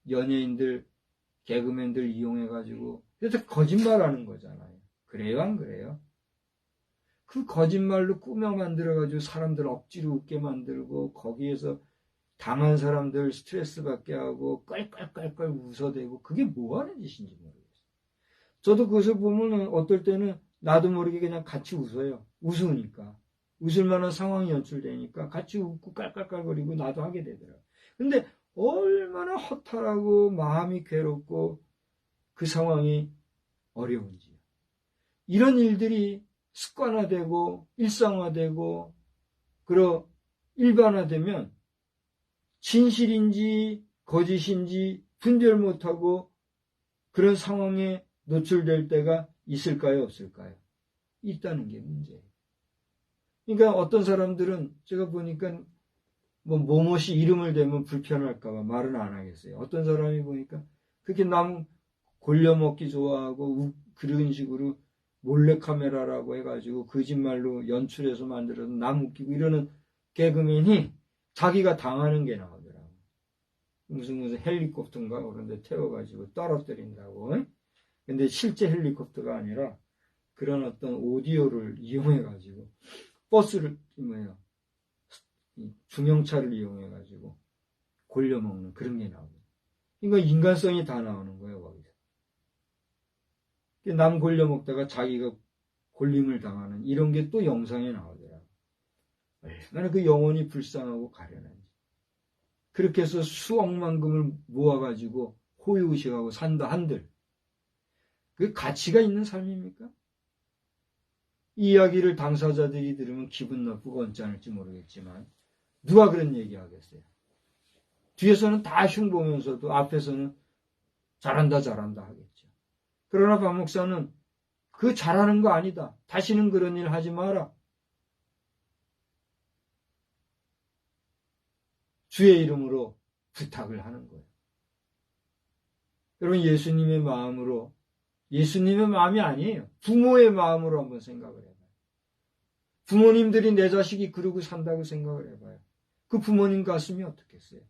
연예인들, 개그맨들 이용해가지고 그래서 거짓말하는 거잖아요. 그래요, 안 그래요? 그 거짓말로 꾸며 만들어가지고 사람들 억지로 웃게 만들고 거기에서 당한 사람들 스트레스 받게 하고 깔깔깔깔 웃어대고 그게 뭐 하는 짓인지 모르겠어요. 저도 그것을 보면 어떨 때는 나도 모르게 그냥 같이 웃어요. 웃으니까. 웃을 만한 상황이 연출되니까 같이 웃고 깔깔깔거리고 나도 하게 되더라고요. 근데 얼마나 허탈하고 마음이 괴롭고 그 상황이 어려운지. 이런 일들이 습관화되고 일상화되고 일반화되면 진실인지 거짓인지 분별 못하고 그런 상황에 노출될 때가 있을까요? 없을까요? 있다는 게 문제예요. 그러니까 어떤 사람들은 제가 보니까 뭐뭇이 이름을 대면 불편할까봐 말은 안 하겠어요. 어떤 사람이 보니까 그렇게 남 골려먹기 좋아하고 그런 식으로 몰래카메라라고 해가지고 거짓말로 연출해서 만들어서 남 웃기고 이러는 개그맨이 자기가 당하는 게 나오더라고. 무슨 헬리콥터인가 그런 데 태워가지고 떨어뜨린다고. 근데 실제 헬리콥터가 아니라 그런 어떤 오디오를 이용해가지고 버스를 중형차를 이용해가지고 골려먹는 그런 게 나오거든요. 그러니까 인간성이 다 나오는 거예요, 거기서. 남 골려먹다가 자기가 골림을 당하는 이런 게 또 영상에 나오더라고요. 얼마나 그 영혼이 불쌍하고 가련한지. 그렇게 해서 수억만금을 모아가지고 호의의식하고 산다 한들. 그게 가치가 있는 삶입니까? 이 이야기를 당사자들이 들으면 기분 나쁘고 언짢을지 모르겠지만 누가 그런 얘기 하겠어요? 뒤에서는 다 흉보면서도 앞에서는 잘한다 하겠죠. 그러나 박 목사는 그 잘하는 거 아니다. 다시는 그런 일 하지 마라. 주의 이름으로 부탁을 하는 거예요. 여러분 예수님의 마음이 아니에요. 부모의 마음으로 한번 생각을 해봐요. 부모님들이 내 자식이 그러고 산다고 생각을 해봐요. 그 부모님 가슴이 어떻겠어요?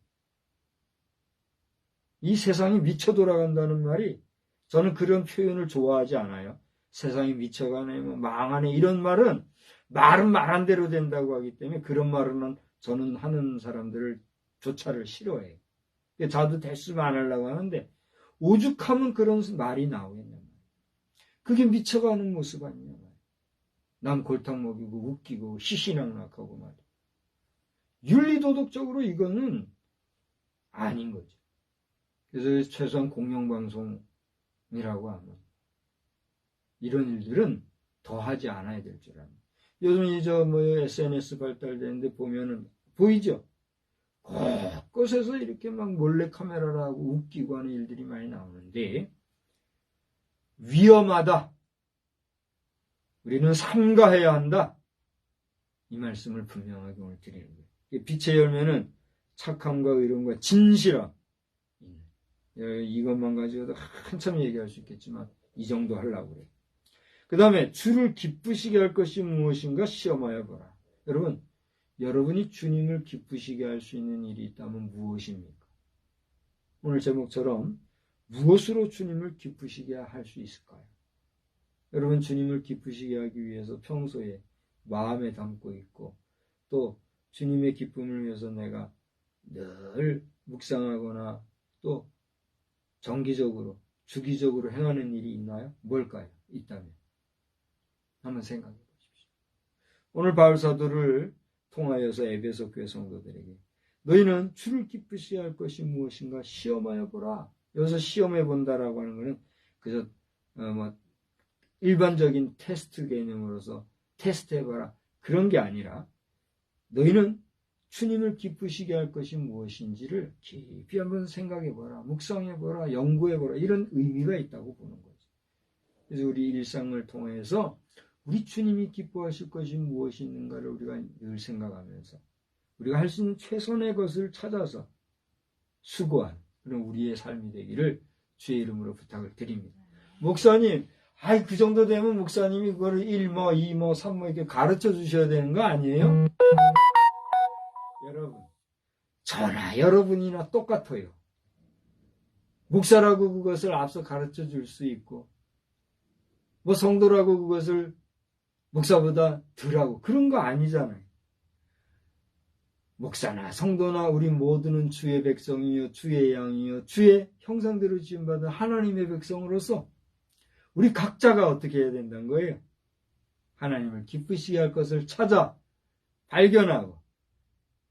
이 세상이 미쳐 돌아간다는 말이 저는 그런 표현을 좋아하지 않아요. 세상이 미쳐가네, 망하네 이런 말은 말한 대로 된다고 하기 때문에 그런 말은 저는 하는 사람들을 조차를 싫어해요. 자도 됐으면 안 하려고 하는데 오죽하면 그런 말이 나오겠냐. 그게 미쳐가는 모습 아니냐. 남 골탕 먹이고 웃기고 시시낙낙하고 말이야. 윤리도덕적으로 이거는 아닌 거죠. 그래서 최소한 공영방송이라고 하면 이런 일들은 더 하지 않아야 될 줄 압니다. 요즘 SNS 발달되는데 보면은 보이죠? 곳곳에서 이렇게 막 몰래 카메라를 하고 웃기고 하는 일들이 많이 나오는데 위험하다. 우리는 삼가해야 한다. 이 말씀을 분명하게 오늘 드리는 거예요. 빛의 열매는 착함과 의로움과 진실함. 이것만 가지고도 한참 얘기할 수 있겠지만 이 정도 하려고 그래요. 그 다음에 주를 기쁘시게 할 것이 무엇인가 시험하여 보라. 여러분이 주님을 기쁘시게 할 수 있는 일이 있다면 무엇입니까? 오늘 제목처럼 무엇으로 주님을 기쁘시게 할 수 있을까요? 여러분 주님을 기쁘시게 하기 위해서 평소에 마음에 담고 있고 또 주님의 기쁨을 위해서 내가 늘 묵상하거나 또 정기적으로 주기적으로 행하는 일이 있나요? 뭘까요? 있다면 한번 생각해 보십시오. 오늘 바울 사도를 통하여서 에베소 교회 성도들에게 너희는 주를 기쁘시게 할 것이 무엇인가 시험하여 보라. 여기서 시험해 본다라고 하는 것은 그저 일반적인 테스트 개념으로서 테스트해봐라 그런 게 아니라 너희는 주님을 기쁘시게 할 것이 무엇인지를 깊이 한번 생각해보라, 묵상해보라, 연구해보라 이런 의미가 있다고 보는 거죠. 그래서 우리 일상을 통해서 우리 주님이 기뻐하실 것이 무엇이 있는가를 우리가 늘 생각하면서 우리가 할 수 있는 최선의 것을 찾아서 수고한 그런 우리의 삶이 되기를 주의 이름으로 부탁을 드립니다. 목사님, 그 정도 되면 목사님이 그걸 1모, 2모, 3모 이렇게 가르쳐 주셔야 되는 거 아니에요? 여러분, 저나 여러분이나 똑같아요. 목사라고 그것을 앞서 가르쳐 줄 수 있고, 뭐 성도라고 그것을 목사보다 덜하고 그런 거 아니잖아요. 목사나 성도나 우리 모두는 주의 백성이요, 주의 양이요, 주의 형상대로 지음받은 하나님의 백성으로서 우리 각자가 어떻게 해야 된다는 거예요? 하나님을 기쁘시게 할 것을 찾아 발견하고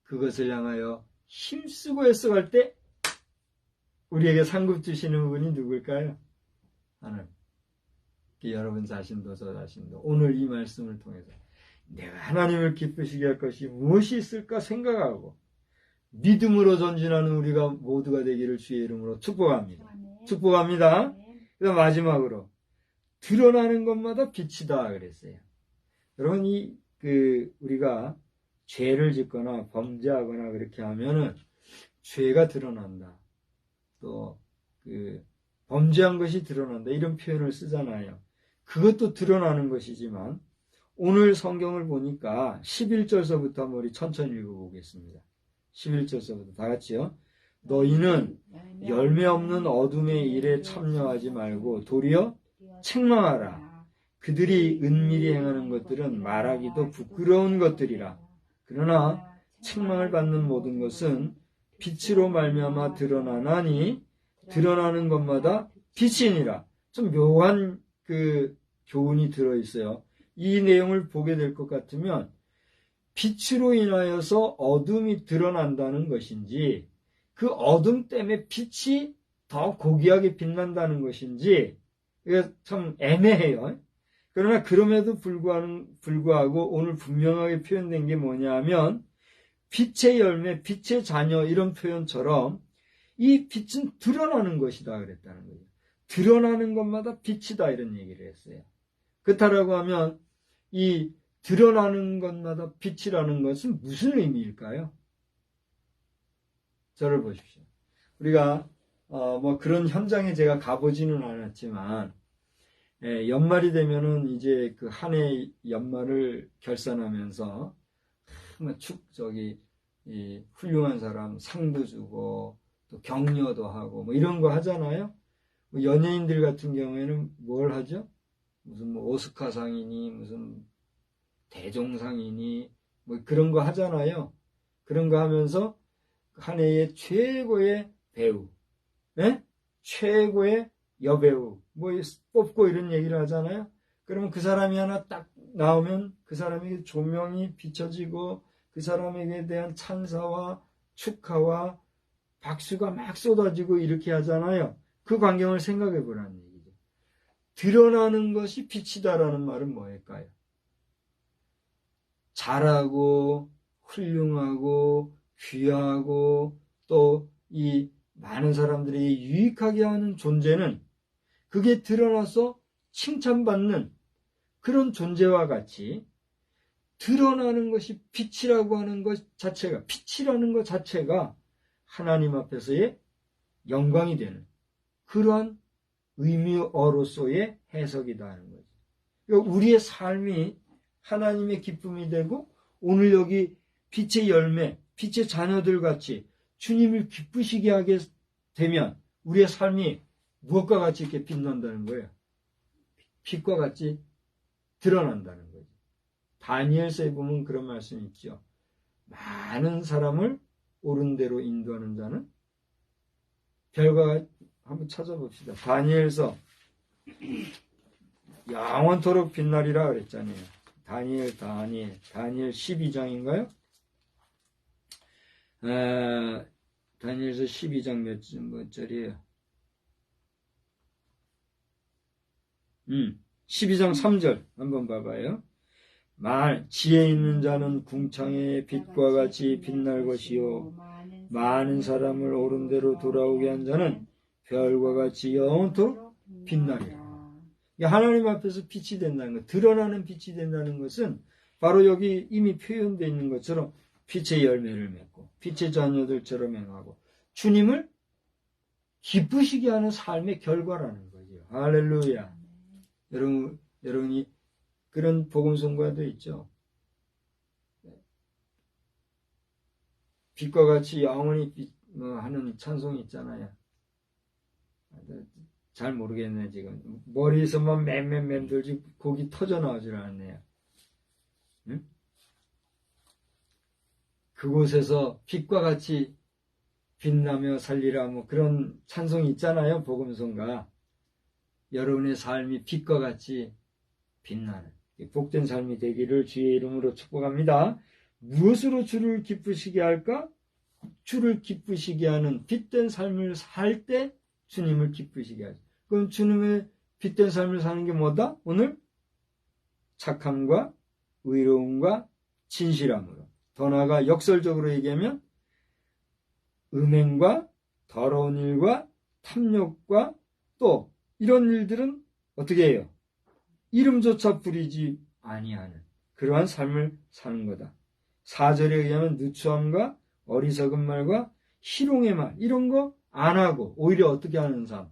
그것을 향하여 힘쓰고 애써갈 때 우리에게 상급 주시는 분이 누굴까요? 하나님. 여러분 자신도 저 자신도 오늘 이 말씀을 통해서 내가 하나님을 기쁘시게 할 것이 무엇이 있을까 생각하고 믿음으로 전진하는 우리가 모두가 되기를 주의 이름으로 축복합니다. 축복합니다. 그다음 마지막으로 드러나는 것마다 빛이다 그랬어요. 여러분 우리가 죄를 짓거나 범죄하거나 그렇게 하면은 죄가 드러난다. 또 범죄한 것이 드러난다. 이런 표현을 쓰잖아요. 그것도 드러나는 것이지만 오늘 성경을 보니까 11절서부터 한번 우리 천천히 읽어보겠습니다. 11절서부터 다 같이요. 너희는 열매 없는 어둠의 일에 참여하지 말고 도리어 책망하라. 그들이 은밀히 행하는 것들은 말하기도 부끄러운 것들이라. 그러나 책망을 받는 모든 것은 빛으로 말미암아 드러나나니 드러나는 것마다 빛이니라. 좀 묘한 교훈이 들어있어요. 이 내용을 보게 될 것 같으면 빛으로 인하여서 어둠이 드러난다는 것인지 그 어둠 때문에 빛이 더 고귀하게 빛난다는 것인지 이게 참 애매해요. 그러나 그럼에도 불구하고 오늘 분명하게 표현된 게 뭐냐면 빛의 열매, 빛의 자녀 이런 표현처럼 이 빛은 드러나는 것이다 그랬다는 거예요. 드러나는 것마다 빛이다 이런 얘기를 했어요. 그렇다라고 하면 이 드러나는 것마다 빛이라는 것은 무슨 의미일까요? 저를 보십시오. 우리가 뭐 그런 현장에 제가 가보지는 않았지만 연말이 되면은 이제 그 한 해 연말을 결산하면서 훌륭한 사람 상도 주고 또 격려도 하고 뭐 이런 거 하잖아요. 뭐 연예인들 같은 경우에는 뭘 하죠? 무슨 뭐 오스카상이니 무슨 대종상이니 뭐 그런 거 하잖아요. 그런 거 하면서 한 해의 최고의 배우, 최고의 여배우 뭐 뽑고 이런 얘기를 하잖아요. 그러면 그 사람이 하나 딱 나오면 그 사람에게 조명이 비춰지고 그 사람에게 대한 찬사와 축하와 박수가 막 쏟아지고 이렇게 하잖아요. 그 광경을 생각해 보라는 얘기죠. 드러나는 것이 빛이다라는 말은 뭐일까요? 잘하고 훌륭하고 귀하고 또 이 많은 사람들이 유익하게 하는 존재는 그게 드러나서 칭찬받는 그런 존재와 같이 드러나는 것이 빛이라고 하는 것 자체가, 빛이라는 것 자체가 하나님 앞에서의 영광이 되는 그러한 의미어로서의 해석이다 하는 거죠. 그러니까 우리의 삶이 하나님의 기쁨이 되고 오늘 여기 빛의 열매, 빛의 자녀들 같이 주님을 기쁘시게 하게 되면 우리의 삶이 무엇과 같이 이렇게 빛난다는 거예요. 빛과 같이 드러난다는 거죠. 다니엘서에 보면 그런 말씀이 있죠. 많은 사람을 옳은 대로 인도하는 자는 별과 한번 찾아봅시다. 다니엘서 영원토록 빛나리라 그랬잖아요. 다니엘 12장인가요? 다니엘서 12장 몇 절이에요? 12장 3절 한번 봐봐요. 지혜 있는 자는 궁창의 빛과 같이 빛날 것이요 많은 사람을 옳은 대로 돌아오게 한 자는 별과 같이 영원토록 빛나리라. 하나님 앞에서 빛이 된다는 것, 드러나는 빛이 된다는 것은 바로 여기 이미 표현되어 있는 것처럼 빛의 열매를 맺고 빛의 자녀들처럼 행하고 주님을 기쁘시게 하는 삶의 결과라는 거죠. 할렐루야. 여러분이 그런 복음 선고에도 있죠. 빛과 같이 영원히 하는 찬송이 있잖아요. 잘 모르겠네 지금. 머리에서만 맴맴맴 돌지 곡이 터져 나오질 않네요. 응? 그곳에서 빛과 같이 빛나며 살리라 그런 찬송이 있잖아요. 복음성가. 여러분의 삶이 빛과 같이 빛나는 복된 삶이 되기를 주의 이름으로 축복합니다. 무엇으로 주를 기쁘시게 할까? 주를 기쁘시게 하는 빛된 삶을 살 때 주님을 기쁘시게 하죠. 그럼 주님의 빛된 삶을 사는 게 뭐다? 오늘 착함과 의로움과 진실함으로, 더 나아가 역설적으로 얘기하면 음행과 더러운 일과 탐욕과 또 이런 일들은 어떻게 해요? 이름조차 부리지 아니하는 그러한 삶을 사는 거다. 4절에 의하면 누추함과 어리석은 말과 희롱의 말 이런 거 안 하고 오히려 어떻게 하는 삶?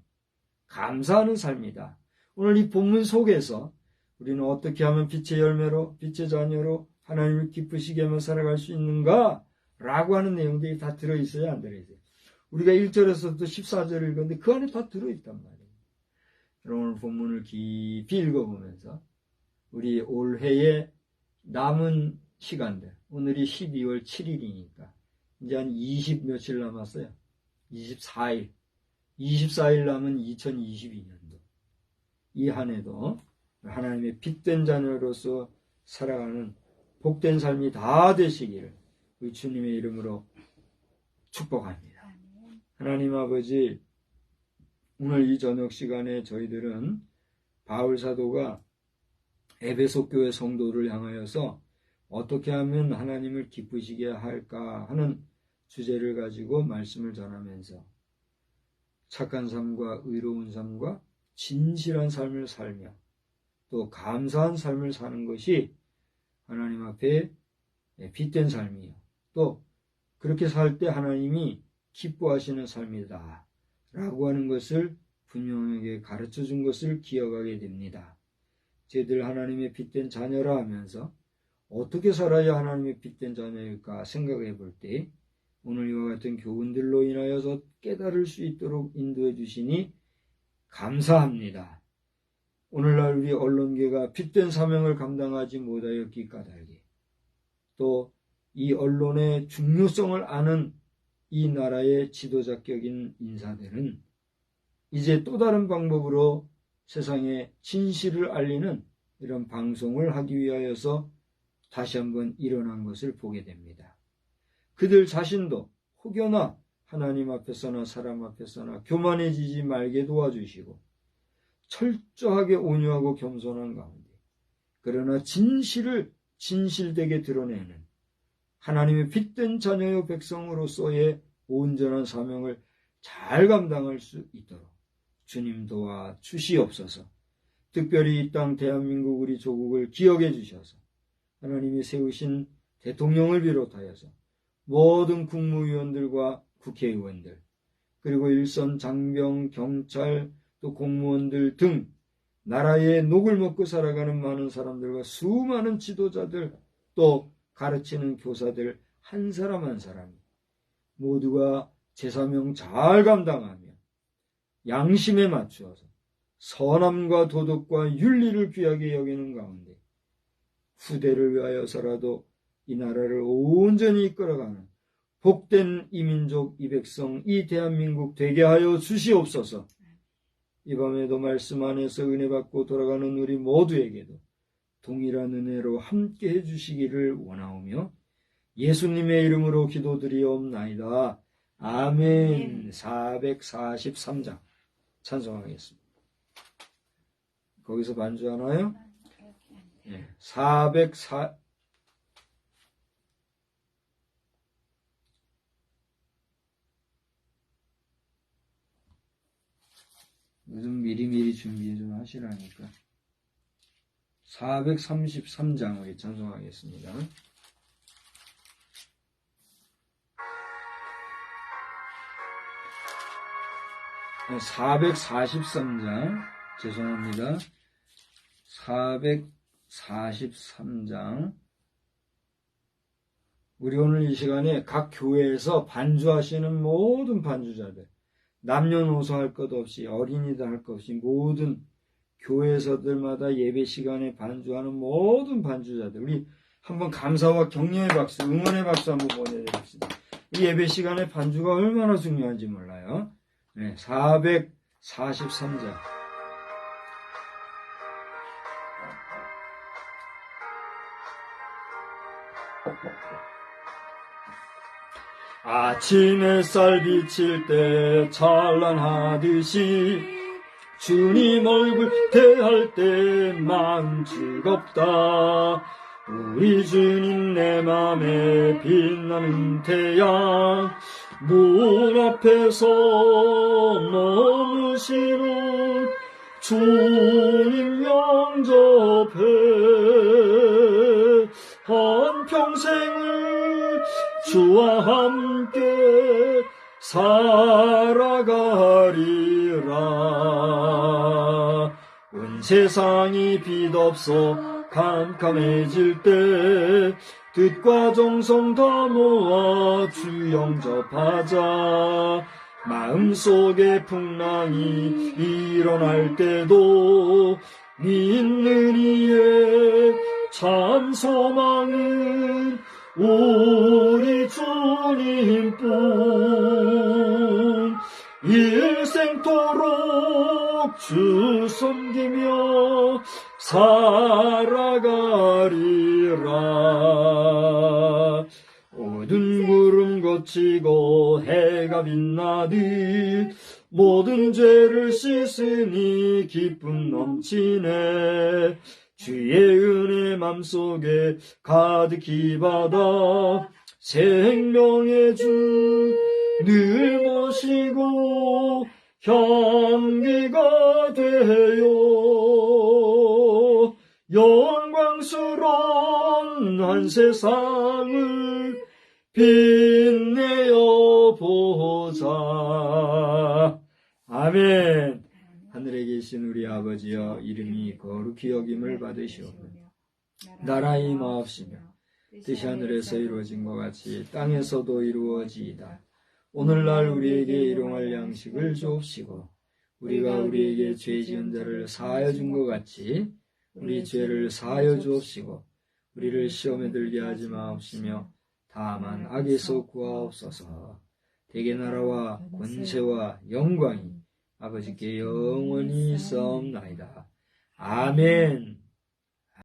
감사하는 삶이다. 오늘 이 본문 속에서 우리는 어떻게 하면 빛의 열매로 빛의 자녀로 하나님을 기쁘시게 하며 살아갈 수 있는가? 라고 하는 내용들이 다 들어있어요, 안 들어있어요? 우리가 1절에서도 14절을 읽었는데 그 안에 다 들어있단 말이에요. 오늘 본문을 깊이 읽어보면서 우리 올해의 남은 시간들, 오늘이 12월 7일이니까 이제 한 20 며칠 남았어요. 24일 남은 2022년도. 이 한 해도 하나님의 빛된 자녀로서 살아가는 복된 삶이 다 되시기를 우리 주님의 이름으로 축복합니다. 하나님 아버지, 오늘 이 저녁 시간에 저희들은 바울 사도가 에베소 교회 성도를 향하여서 어떻게 하면 하나님을 기쁘시게 할까 하는 주제를 가지고 말씀을 전하면서 착한 삶과 의로운 삶과 진실한 삶을 살며 또 감사한 삶을 사는 것이 하나님 앞에 빛된 삶이요. 또 그렇게 살 때 하나님이 기뻐하시는 삶이다 라고 하는 것을 분명하게 가르쳐 준 것을 기억하게 됩니다. 저희들 하나님의 빛된 자녀라 하면서 어떻게 살아야 하나님의 빛된 자녀일까 생각해 볼 때 오늘 이와 같은 교훈들로 인하여서 깨달을 수 있도록 인도해 주시니 감사합니다. 오늘날 우리 언론계가 빛된 사명을 감당하지 못하였기 까닭에 또 이 언론의 중요성을 아는 이 나라의 지도자격인 인사들은 이제 또 다른 방법으로 세상에 진실을 알리는 이런 방송을 하기 위하여서 다시 한번 일어난 것을 보게 됩니다. 그들 자신도 혹여나 하나님 앞에서나 사람 앞에서나 교만해지지 말게 도와주시고 철저하게 온유하고 겸손한 가운데 그러나 진실을 진실되게 드러내는 하나님의 빛된 자녀의 백성으로서의 온전한 사명을 잘 감당할 수 있도록 주님 도와 주시옵소서. 특별히 이 땅 대한민국 우리 조국을 기억해 주셔서 하나님이 세우신 대통령을 비롯하여서 모든 국무위원들과 국회의원들 그리고 일선 장병, 경찰, 또 공무원들 등 나라의 녹을 먹고 살아가는 많은 사람들과 수많은 지도자들 또 가르치는 교사들 한 사람 한 사람이 모두가 제사명 잘 감당하며 양심에 맞추어서 선함과 도덕과 윤리를 귀하게 여기는 가운데 후대를 위하여서라도 이 나라를 온전히 이끌어가는 복된 이민족, 이 백성, 이 대한민국 되게 하여 주시옵소서. 이 밤에도 말씀 안에서 은혜 받고 돌아가는 우리 모두에게도 동일한 은혜로 함께 해주시기를 원하오며 예수님의 이름으로 기도드리옵나이다. 아멘. 443장 찬송하겠습니다. 거기서 반주하나요? 네. 404 요즘 미리미리 준비 좀 하시라니까. 433장을 찬송하겠습니다. 443장, 죄송합니다. 443장. 우리 오늘 이 시간에 각 교회에서 반주하시는 모든 반주자들, 남녀노소 할 것 없이, 어린이들 할 것 없이, 모든 교회에서들마다 예배 시간에 반주하는 모든 반주자들, 우리 한번 감사와 격려의 박수, 응원의 박수 한번 보내드립시다. 이 예배 시간에 반주가 얼마나 중요한지 몰라요. 네, 443장. 아침 햇살 비칠 때 찬란하듯이 주님 얼굴 대할 때 마음 즐겁다. 우리 주님 내 맘에 빛나는 태양, 문 앞에서 머무시는 주님 영접해 한평생을 주와 함께 살아가리라. 온 세상이 빛없어 캄캄해질 때 뜻과 정성 다 모아 주 영접하자. 마음속에 풍랑이 일어날 때도 믿는 이의 참 소망은 우리 주님뿐. 일생토록 주 섬기며 살아가리라. 어두운 구름 거치고 해가 빛나듯 모든 죄를 씻으니 기쁨 넘치네. 주의 은혜 맘속에 가득히 받아 생명의 주 늘 모시고 향기가 되어 영광스러운 한 세상을 빛내어 보자. 아멘. 하늘에 계신 우리 아버지여, 이름이 거룩히 여김을 받으시오며 나라가 임하옵시며 뜻이 하늘에서 이루어진 것 같이 땅에서도 이루어지이다. 오늘날 우리에게 일용할 양식을 주옵시고 우리가 우리에게 죄 지은 자를 사하여 준 것 같이 우리 죄를 사하여 주옵시고 우리를 시험에 들게 하지 마옵시며 다만 악에서 구하옵소서. 대개 나라와 권세와 영광이 아버지께 영원히 있사옵나이다. 아멘.